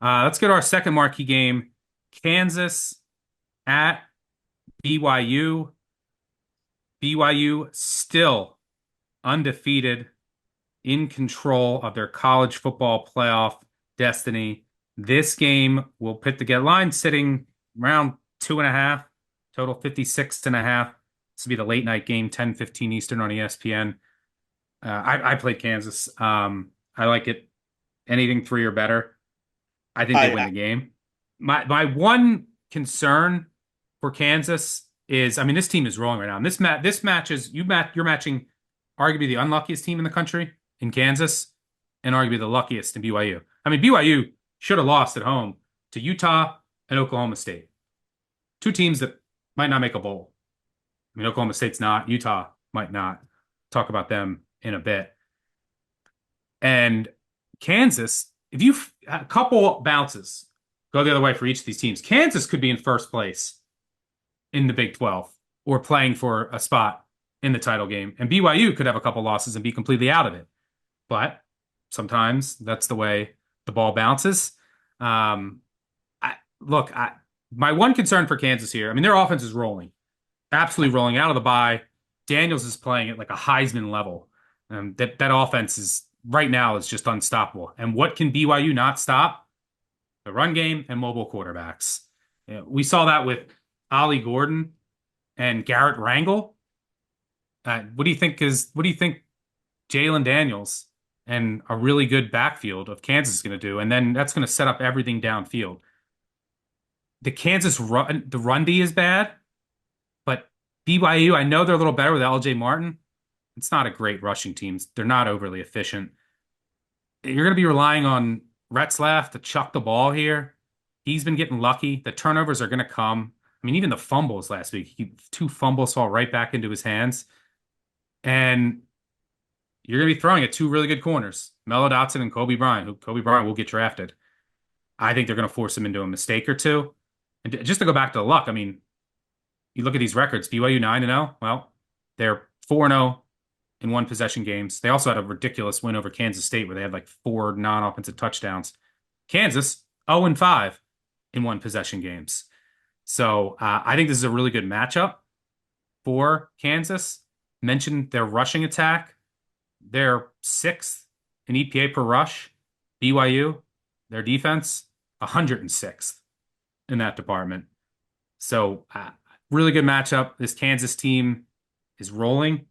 Let's go to our second marquee game. Kansas at BYU. BYU still undefeated, in control of their college football playoff destiny. This game will pit the get line sitting around 2.5, total 56.5. This will be the late night game, 10:15 Eastern on ESPN. I played Kansas. I like it. Anything three or better. I think they win I the game. My one concern for Kansas is, I mean, this team is rolling right now. And this match is you're matching arguably the unluckiest team in the country in Kansas and arguably the luckiest in BYU. I mean, BYU should have lost at home to Utah and Oklahoma State. Two teams that might not make a bowl. I mean, Oklahoma State's not, Utah might not. Talk about them in a bit. And Kansas, if you a couple bounces go the other way for each of these teams, Kansas could be in first place in the Big 12 or playing for a spot in the title game. And BYU could have a couple losses and be completely out of it. But sometimes that's the way the ball bounces. Look, my one concern for Kansas here, I mean, their offense is rolling, absolutely rolling out of the bye. Daniels is playing at like a Heisman level. That offense is right now is just unstoppable. And what can BYU not stop? The run game and mobile quarterbacks. We saw that with Ollie Gordon and Garrett Rangel. What do you think Jalen Daniels and a really good backfield of Kansas is going to do? And then that's going to set up everything downfield. The run D is bad, but BYU, I know they're a little better with LJ Martin. It's not a great rushing team. They're not overly efficient. You're going to be relying on Retzlaff to chuck the ball here. He's been getting lucky. The turnovers are going to come. I mean, even the fumbles last week, two fumbles fall right back into his hands. And you're going to be throwing at two really good corners, Mello Dotson and Kobe Bryant, who Kobe Bryant will get drafted. I think they're going to force him into a mistake or two. And just to go back to the luck, I mean, you look at these records, BYU 9-0. Well, they're 4-0 in one possession games. They also had a ridiculous win over Kansas State where they had like four non-offensive touchdowns. Kansas 0-5 in one possession games. So I think this is a really good matchup for Kansas. Mentioned their rushing attack. They're sixth in EPA per rush. BYU, their defense, 106th in that department. So really good matchup. This Kansas team is rolling.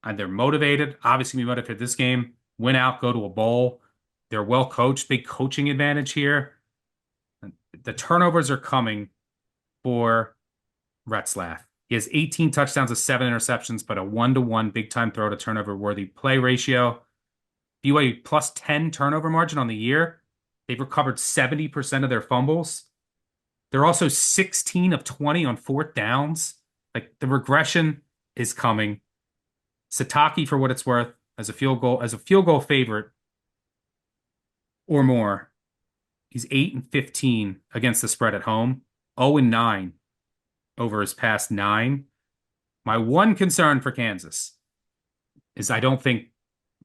And they're motivated. Obviously, be motivated this game. Win out, go to a bowl. They're well coached. Big coaching advantage here. The turnovers are coming for Retzlaff. He has 18 touchdowns with 7 interceptions, but a 1-to-1 big time throw to turnover worthy play ratio. BYU plus 10 turnover margin on the year. They've recovered 70% of their fumbles. They're also 16 of 20 on fourth downs. Like the regression is coming. Sataki, for what it's worth, as a field goal favorite or more, he's 8-15 against the spread at home, 0-9 over his past nine. My one concern for Kansas is I don't think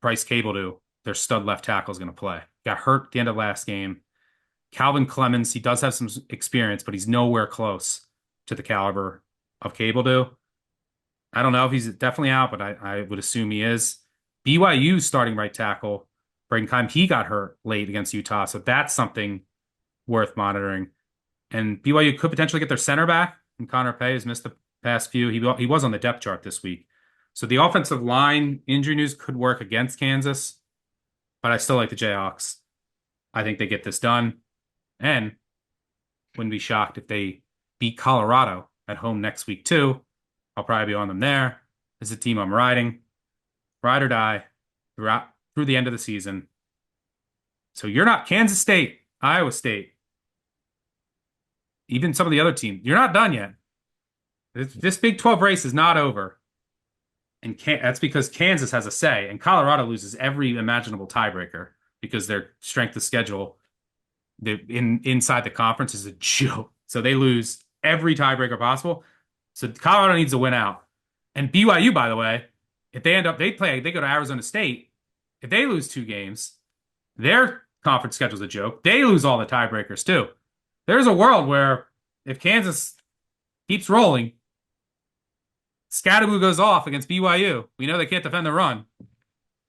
Bryce Cabledew, their stud left tackle, is going to play. Got hurt at the end of last game. Calvin Clemens, he does have some experience, but he's nowhere close to the caliber of Cabledew. I don't know if he's definitely out, but I would assume he is. BYU starting right tackle, Braden Keim, he got hurt late against Utah, so that's something worth monitoring. And BYU could potentially get their center back, and Connor Pay has missed the past few. He was on the depth chart this week. So the offensive line injury news could work against Kansas, but I still like the Jayhawks. I think they get this done, and wouldn't be shocked if they beat Colorado at home next week too. I'll probably be on them there. This is a team I'm riding, ride or die through the end of the season. So you're not Kansas State, Iowa State, even some of the other teams. You're not done yet. This Big 12 race is not over. And that's because Kansas has a say, and Colorado loses every imaginable tiebreaker because their strength of schedule inside the conference is a joke. So they lose every tiebreaker possible. So Colorado needs to win out. And BYU, by the way, if they go to Arizona State. If they lose two games, they're conference schedule's a joke. They lose all the tiebreakers too. There's a world where if Kansas keeps rolling, Scattaboo goes off against BYU. We know they can't defend the run.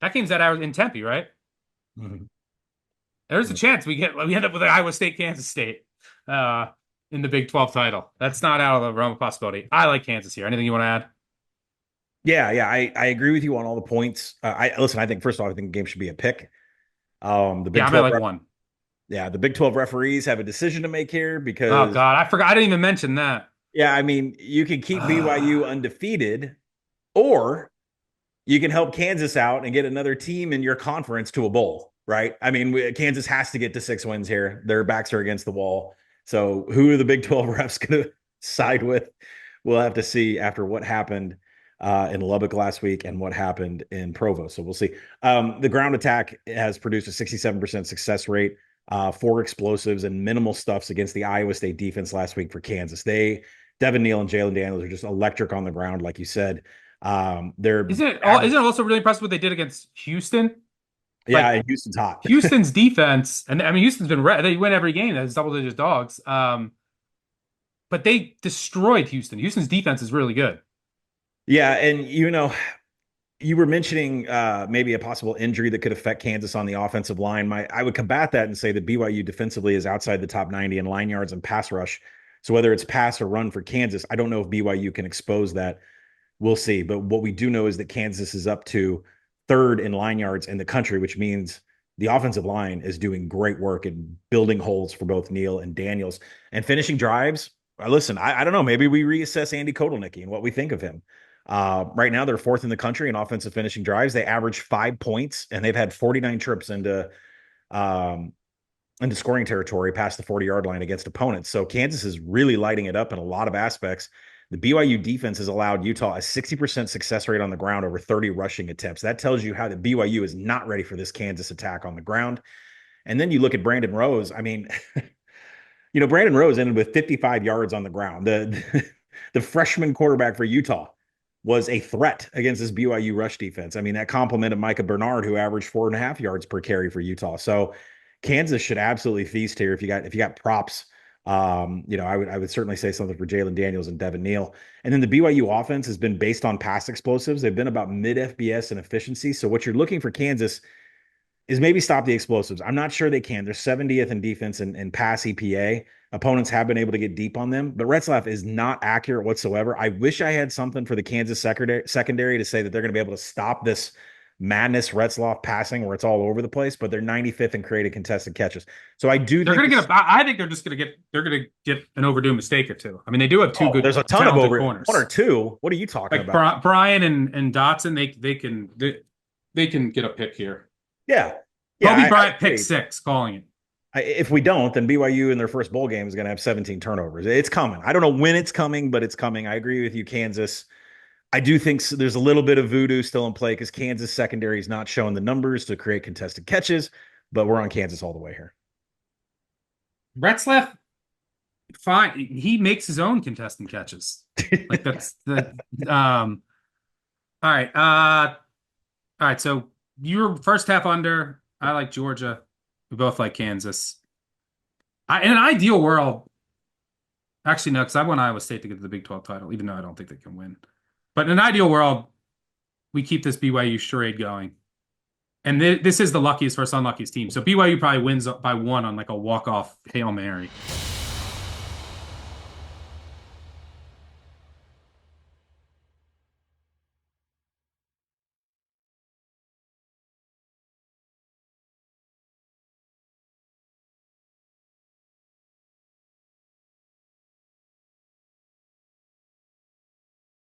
That game's at in Tempe, right? Mm-hmm. There's a chance we end up with Iowa State, Kansas State in the Big 12 title. That's not out of the realm of possibility. I like Kansas here. Anything you want to add? Yeah, I agree with you on all the points. I listen. I think first of all, I think the game should be a pick. The Yeah, Big I'm at 12, like one. yeah, the Big 12 referees have a decision to make here Oh because God, I forgot. I didn't even mention that. yeah, I mean, you can keep BYU undefeated, or you can help Kansas out and get another team in your conference to a bowl, right? I mean, Kansas has to get to 6 wins here. Their backs are against the wall. So who are the Big 12 refs going to side with? We'll have to see after what happened in Lubbock last week and what happened in Provo. So we'll see. The ground attack has produced a 67% success rate, 4 explosives and minimal stuffs against the Iowa State defense last week for Kansas. Devin Neal and Jalen Daniels are just electric on the ground, like you said. They're Isn't it also really impressive what they did against Houston? yeah, Like and Houston's hot. Houston's defense, and I mean Houston's been they win every game as double-digit dogs. But they destroyed Houston. Houston's defense is really good. Yeah, and you were mentioning maybe a possible injury that could affect Kansas on the offensive line. I would combat that and say that BYU defensively is outside the top 90 in line yards and pass rush. So whether it's pass or run for Kansas, I don't know if BYU can expose that. We'll see. But what we do know is that Kansas is up to third in line yards in the country, which means the offensive line is doing great work in building holes for both Neal and Daniels and finishing drives. Listen, I don't know. Maybe we reassess Andy Kotelnicki and what we think of him. Right now, they're fourth in the country in offensive finishing drives. They average 5 points, and they've had 49 trips um, into scoring territory past the 40-yard line against opponents. So Kansas is really lighting it up in a lot of aspects. The BYU defense has allowed Utah a 60% success rate on the ground over 30 rushing attempts. That tells you how the BYU is not ready for this Kansas attack on the ground. And then you look at Brandon Rose. I mean, Brandon Rose ended with 55 yards on the ground. The freshman quarterback for Utah was a threat against this BYU rush defense. I mean, that complimented Micah Bernard, who averaged 4.5 yards per carry for Utah. So Kansas should absolutely feast here if you got props. I would certainly say something for Jalen Daniels and Devin Neal. And then the BYU offense has been based on pass explosives. They've been about mid FBS and efficiency. So what you're looking for Kansas is maybe stop the explosives. I'm not sure they can. They're 70th in defense and pass EPA. Opponents have been able to get deep on them, but Retzlaff is not accurate whatsoever. I wish I had something for the Kansas secondary to say that they're going to be able to stop this madness Retzlaff passing where it's all over the place, but they're 95th in created contested catches. So I do They're think going to get I think they're going to get an overdue mistake or two. I mean, they do have two good there's a ton of talented over corners. one or two. What are you talking Like about? Brian and Dotson, they can get a pick here. Yeah. Kobe Bryant I pick 6, calling it. If we don't, then BYU in their first bowl game is going to have 17 turnovers. It's coming. I don't know when it's coming, but it's coming. I agree with you, Kansas. I do think there's a little bit of voodoo still in play because Kansas secondary is not showing the numbers to create contested catches, but we're on Kansas all the way here. Retzlaff, fine. He makes his own contested catches. Like that's the all right. All right. So you're first half under. I like Georgia. We both like Kansas. In an ideal world, actually no, because I want Iowa State to get the Big 12 title, even though I don't think they can win. But in an ideal world, we keep this BYU charade going. And this is the luckiest versus unluckiest team. So BYU probably wins by 1 on like a walk-off Hail Mary.